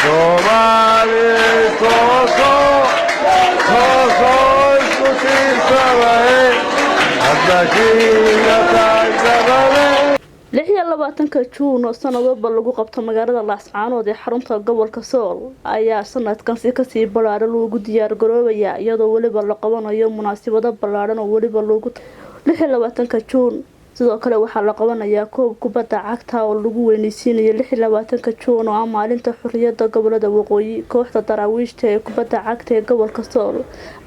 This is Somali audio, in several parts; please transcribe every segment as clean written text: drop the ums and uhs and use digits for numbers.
Somali Koko Koko Iskutir Sabahe Adakina Tanzabale 26 Juun oo sanadba lagu qabto magaalada Lascanood ee xarunta gobolka Sool ayaa sanadkan si ka sii balaaran loogu diyaar garoobaya iyadoo waliba la qabanayo munaasabado balaaran oo waliba loogu 26 Juun sidoo kale waxaa la qabanayaa koob kubadda cagta oo lagu weynaysiinayo 26 Juun oo maalinta Xuriyada gobolada Waqooyi kooxda daraawiishta ee kubadda cagta ee gobolka Sool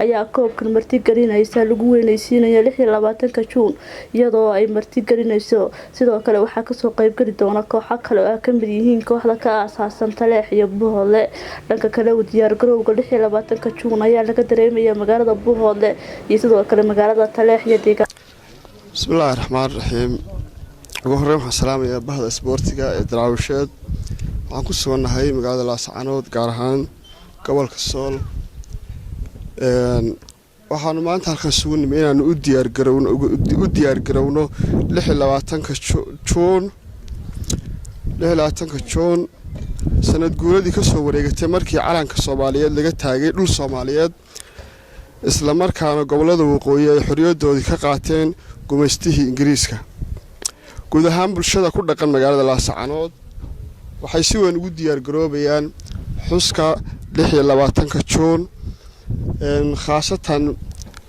ayaa koobkan marti galinaysa lagu weynaysiinayo 26 Juun iyadoo ay marti galinayso sidoo kale waxaa ka soo qayb gali doona kooxo kale oo ka mid yihiin kooxda ka aasaasan Taleex iyo Buhoodle dhanka kale Udiyaar Garowga 26 Juun ayaa laga dareemayaa magaalada Buhoodle iyo sidoo kale magaalada Taleex iyo deegaan بسم الله الرحمن الرحيم وهرم السلام يا بهذا سبورتيغا دراوشيد waxaan ku suganahay magaalada Lascanood gaar ahaan gobolka Sool waxaan maanta halkan sugnay inaan u diyaar garowno 26 Juun sanad guuradii ka soo wareegatay markii calanka Soomaaliyeed laga taagay dhul Soomaaliyeed isla markaana gobolada Waqooyi ay xorriyadoodii ka qaateen gumaystihii Ingiriiska guud ahaan bulshada ku dhaqan magaalada Lascanood waxay si weyn ugu diyaar garoobayaan xuska 26 Juun khaasatan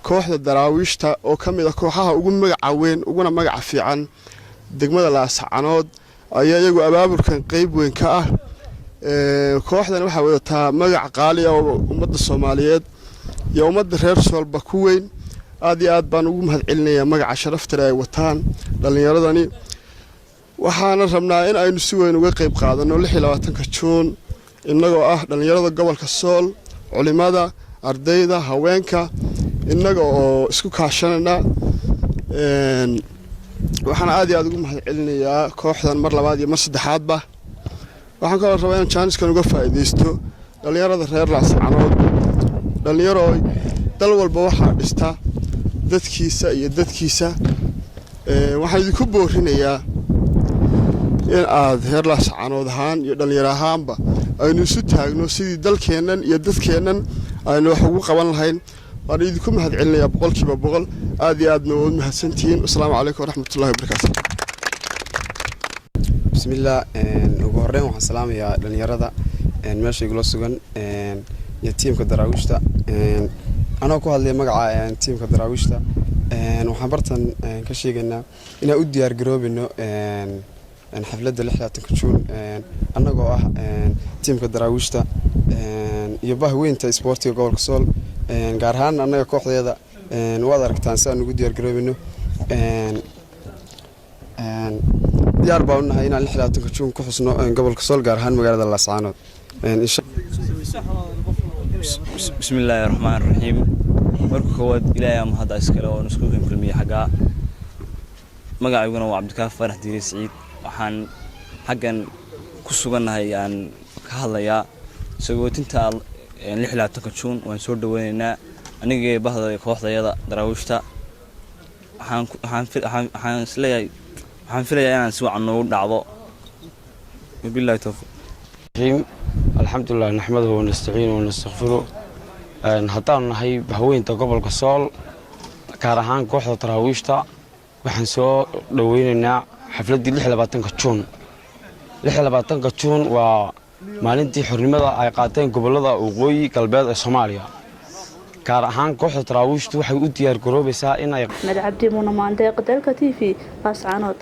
kooxda daraawiishta oo kamid ah kooxaha ugu magaca weyn uguna magaca fiican degmada Lascanood ayaa iyagu abaabulkan qayb weyn ka ah kooxdan waxa wadataa magac qaali ah oo ummadda Soomaaliyeed iyo ummadda reer Soolba ku weyn aad iyo aad baan ugu mahadcelinayaa magaca sharafta ay wataan dhalinyaradani waxaana rabnaa in aynu si weyn uga qayb qaadano 26 Juun inagoo ah dhalinyarada gobolka Sool culimada ardayda haweenka inagoo oo isku kaashanana waxaan aad iyo aad ugu mahadcelinayaa kooxdan mar labaad iyo mar saddexaadba waxaan ka rabaa in chance-kan uga faa'iideysto dhalinyarada reer Lascanood dhalinyaro dal walba waxa dhista dadkiisa iyo dadkiisa waxaan idinku boorinayaa in aad heer Lascanood ahaan iyo dhalinyaro ahaanba aynu isu taagno sidii dalkeennan iyo dadkeennan aynu wax ugu qaban lahayn waan idinku mahadcelinayaa boqolkiiba boqol aad iyo aadna u mahadsantihiin assalaamu calaykum waraxmatullaahi wabarakaatuh bismillaah ugu horreyn waxaan salaamayaa dhalinyarada meesha igula sugan iyo tiimka daraawiishta anoo ku hadlay magaca tiimka daraawiishta waxaan bartan ka sheegaynaa inaan u diyaar garoobino xafladda 26 Juun annagoo ah tiimka daraawiishta iyo bahweynta isboortiga gobolka Sool gaar ahaan annaga kooxdeeda waad aragtaan si aan ugu diyaar garoobino diyaar baa u nahay inaan 26 Juun ku xusno gobolka Sool gaar ahaan magaalada Lascanood بسم الله الرحمن الرحيم مركو إلهي ما هذا إسكاله ونسكوكم في المية حقا مقعيقنا وعبد الكاف فرح ديري سعيد وحان حقا كسوغنا هاي يعني كهلا يا سويت انت يعني لحلة تكتشون ونسور دويننا أنيجي بهذا كوحدة يدا دراوشتا حان سليا يعني سوى عن نور دعوة بالله توفيق الحمد لله نحمده ونستعينه ونستغفره هدان نحي بهوينتا gobolka Sool gaar ahaan kooxda daraawiishta waxaan soo dhaweynaynaa xafladii 26 Juun 26 Juun waa maalintii xornimada ay qaateen gobolada Waqooyi galbeed ee Soomaaliya gaar ahaan kooxda daraawiishtu waxay u diyaar garoobaysaa in ay Mandeeq dalka TV Lascanood